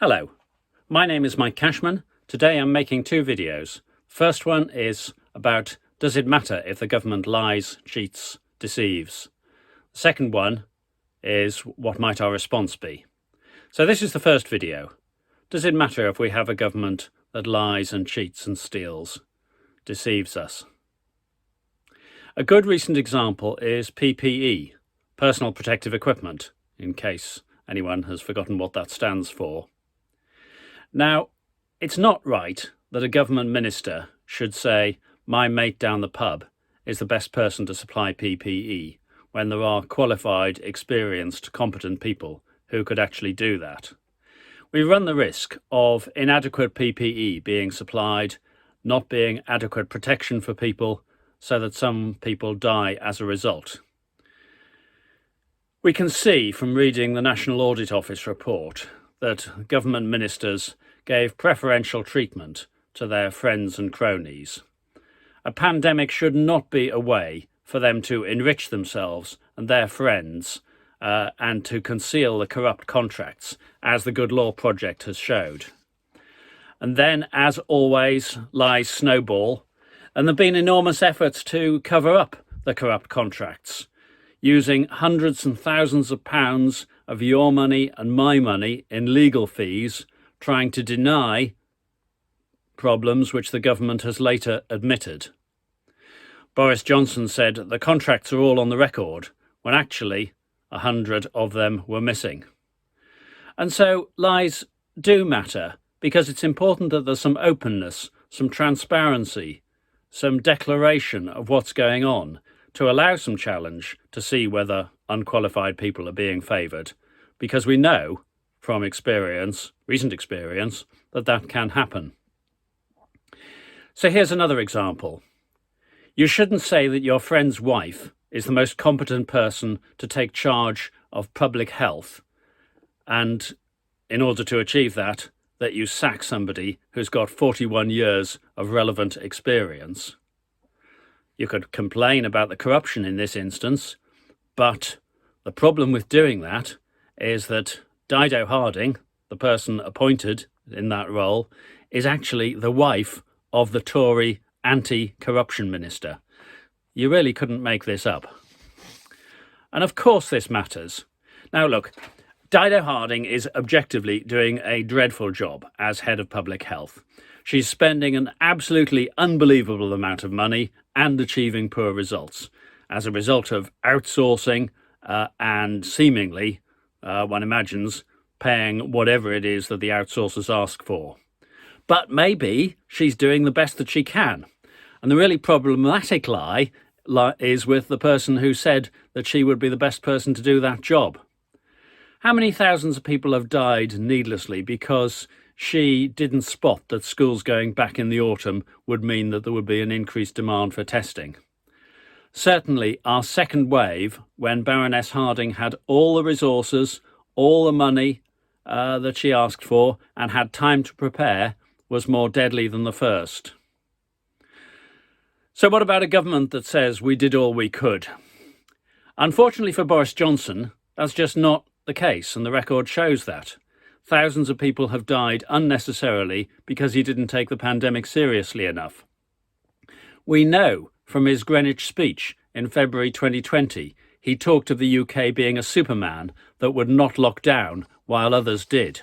Hello, my name is Mike Cashman. Today I'm making two videos. First one is about does it matter if the government lies, cheats, deceives? The second one is what might our response be? So this is the first video. Does it matter if we have a government that lies and cheats and steals, deceives us? A good recent example is PPE, personal protective equipment, in case anyone has forgotten what that stands for. Now, it's not right that a government minister should say, my mate down the pub is the best person to supply PPE, when there are qualified, experienced, competent people who could actually do that. We run the risk of inadequate PPE being supplied, not being adequate protection for people, so that some people die as a result. We can see from reading the National Audit Office report that government ministers gave preferential treatment to their friends and cronies. A pandemic should not be a way for them to enrich themselves and their friends and to conceal the corrupt contracts, as the Good Law Project has showed. And then, as always, lies snowball, and there have been enormous efforts to cover up the corrupt contracts, using hundreds and thousands of pounds of your money and my money in legal fees, trying to deny problems which the government has later admitted. Boris Johnson said the contracts are all on the record, when actually 100 of them were missing. And so lies do matter, because it's important that there's some openness, some transparency, some declaration of what's going on, to allow some challenge to see whether unqualified people are being favoured, because we know from experience, recent experience, that that can happen. So here's another example. You shouldn't say that your friend's wife is the most competent person to take charge of public health, and in order to achieve that you sack somebody who's got 41 years of relevant experience. You could complain about the corruption in this instance, but the problem with doing that is that Dido Harding, the person appointed in that role, is actually the wife of the Tory anti-corruption minister. You really couldn't make this up. And of course this matters. Now look, Dido Harding is objectively doing a dreadful job as head of public health. She's spending an absolutely unbelievable amount of money and achieving poor results as a result of outsourcing and seemingly, one imagines, paying whatever it is that the outsourcers ask for. But maybe she's doing the best that she can. And the really problematic lie is with the person who said that she would be the best person to do that job. How many thousands of people have died needlessly because she didn't spot that schools going back in the autumn would mean that there would be an increased demand for testing? Certainly our second wave, when Baroness Harding had all the resources, all the money that she asked for and had time to prepare, was more deadly than the first. So what about a government that says we did all we could? Unfortunately for Boris Johnson, that's just not the case, and the record shows that. Thousands of people have died unnecessarily because he didn't take the pandemic seriously enough. We know from his Greenwich speech in February 2020, he talked of the UK being a superman that would not lock down while others did.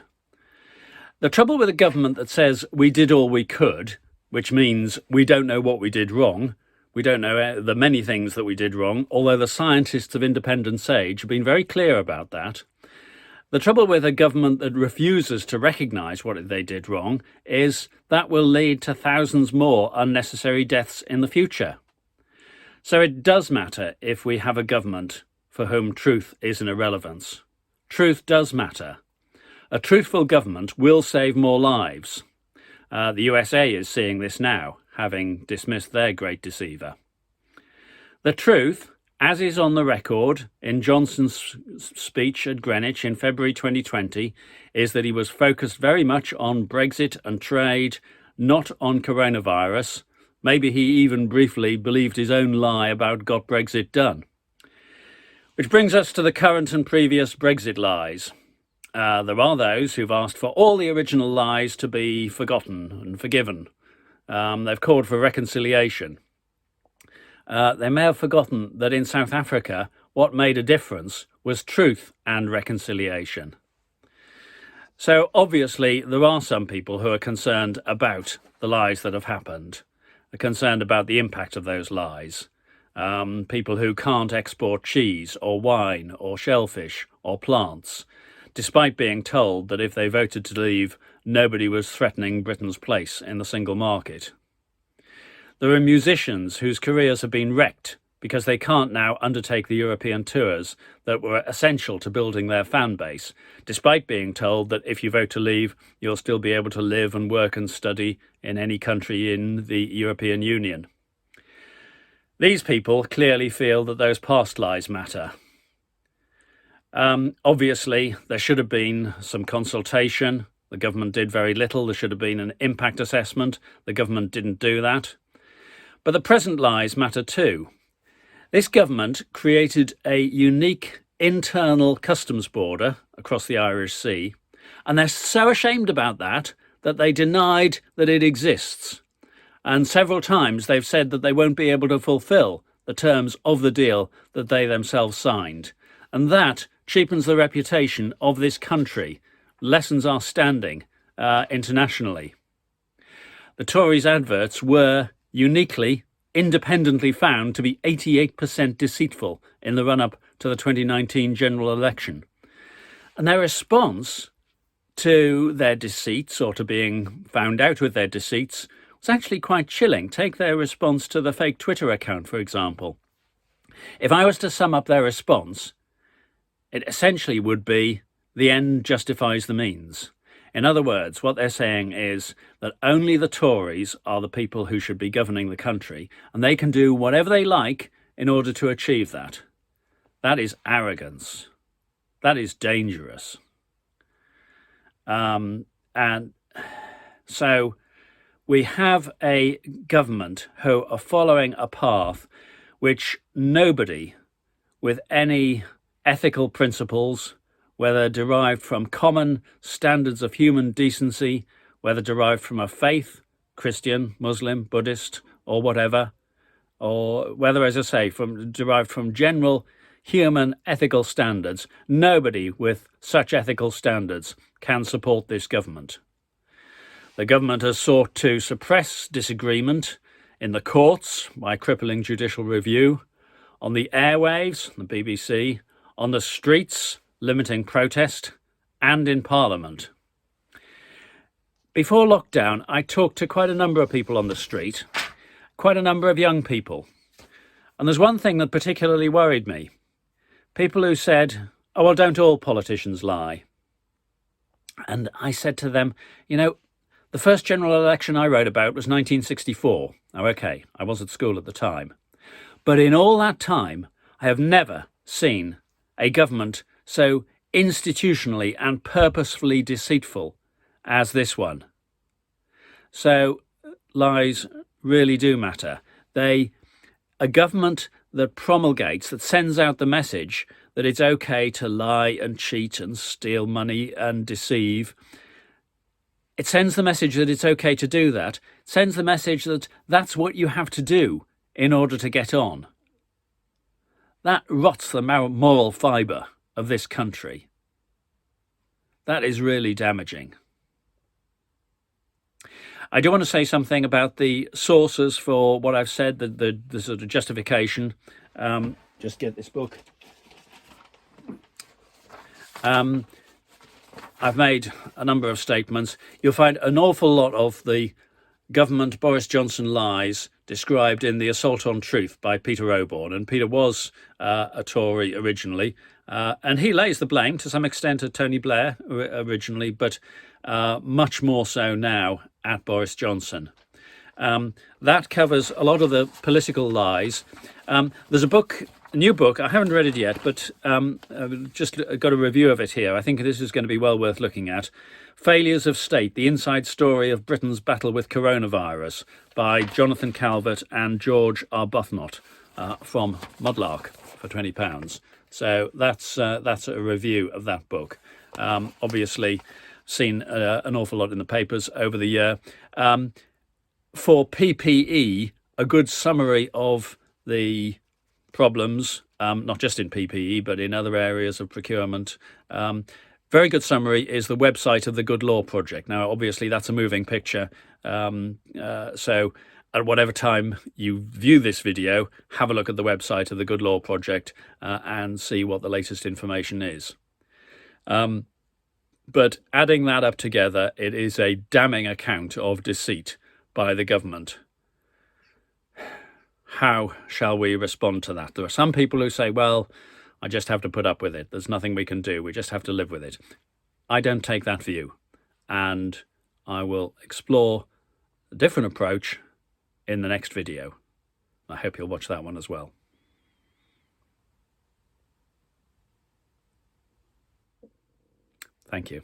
The trouble with a government that says we did all we could, which means we don't know what we did wrong, we don't know the many things that we did wrong, although the scientists of Independence Age have been very clear about that. The trouble with a government that refuses to recognise what they did wrong is that will lead to thousands more unnecessary deaths in the future. So it does matter if we have a government for whom truth is an irrelevance. Truth does matter. A truthful government will save more lives. The USA is seeing this now, having dismissed their great deceiver. The truth, as is on the record in Johnson's speech at Greenwich in February 2020, is that he was focused very much on Brexit and trade, not on coronavirus. Maybe he even briefly believed his own lie about got Brexit done. Which brings us to the current and previous Brexit lies. there are those who've asked for all the original lies to be forgotten and forgiven. They've called for reconciliation. They may have forgotten that in South Africa, what made a difference was truth and reconciliation. So obviously, there are some people who are concerned about the lies that have happened, are concerned about the impact of those lies. People who can't export cheese or wine or shellfish or plants, despite being told that if they voted to leave, nobody was threatening Britain's place in the single market. There are musicians whose careers have been wrecked because they can't now undertake the European tours that were essential to building their fan base, despite being told that if you vote to leave, you'll still be able to live and work and study in any country in the European Union. These people clearly feel that those past lies matter. Obviously, there should have been some consultation. The government did very little. There should have been an impact assessment. The government didn't do that. But the present lies matter too. This government created a unique internal customs border across the Irish Sea, and they're so ashamed about that they denied that it exists. And several times they've said that they won't be able to fulfil the terms of the deal that they themselves signed. And that cheapens the reputation of this country, lessens our standing internationally. The Tories' adverts were uniquely, independently found to be 88% deceitful in the run-up to the 2019 general election. And their response to their deceits, or to being found out with their deceits, was actually quite chilling. Take their response to the fake Twitter account, for example. If I was to sum up their response, it essentially would be the end justifies the means. In other words, what they're saying is that only the Tories are the people who should be governing the country, and they can do whatever they like in order to achieve that. That is arrogance. That is dangerous. And so we have a government who are following a path which nobody with any ethical principles, whether derived from common standards of human decency, whether derived from a faith, Christian, Muslim, Buddhist, or whatever, or whether, as I say, derived from general human ethical standards, nobody with such ethical standards can support this government. The government has sought to suppress disagreement in the courts by crippling judicial review, on the airwaves, the BBC, on the streets, limiting protest, and in Parliament. Before lockdown, I talked to quite a number of people on the street, quite a number of young people. And there's one thing that particularly worried me. People who said, oh, well, don't all politicians lie? And I said to them, you know, the first general election I wrote about was 1964. Oh, okay, I was at school at the time. But in all that time, I have never seen a government so institutionally and purposefully deceitful as this one. So lies really do matter. A government that promulgates, that sends out the message that it's okay to lie and cheat and steal money and deceive. It sends the message that it's okay to do that. It sends the message that that's what you have to do in order to get on. That rots the moral fibre of this country. That is really damaging. I do want to say something about the sources for what I've said, the sort of justification. Just get this book. I've made a number of statements. You'll find an awful lot of the government Boris Johnson lies described in The Assault on Truth by Peter Oborne. And Peter was a Tory originally, and he lays the blame to some extent at Tony Blair originally, but much more so now at Boris Johnson. That covers a lot of the political lies. There's a new book, I haven't read it yet, but I've just got a review of it here. I think this is going to be well worth looking at. Failures of State, the Inside Story of Britain's Battle with Coronavirus by Jonathan Calvert and George Arbuthnot from Mudlark for £20. So that's a review of that book. obviously seen an awful lot in the papers over the year. For PPE, a good summary of the problems, not just in PPE, but in other areas of procurement. Very good summary is the website of the Good Law Project. Now, obviously, that's a moving picture. So at whatever time you view this video, have a look at the website of the Good Law Project and see what the latest information is. But adding that up together, it is a damning account of deceit by the government. How shall we respond to that? There are some people who say, well, I just have to put up with it. There's nothing we can do. We just have to live with it. I don't take that view, and I will explore a different approach in the next video. I hope you'll watch that one as well. Thank you.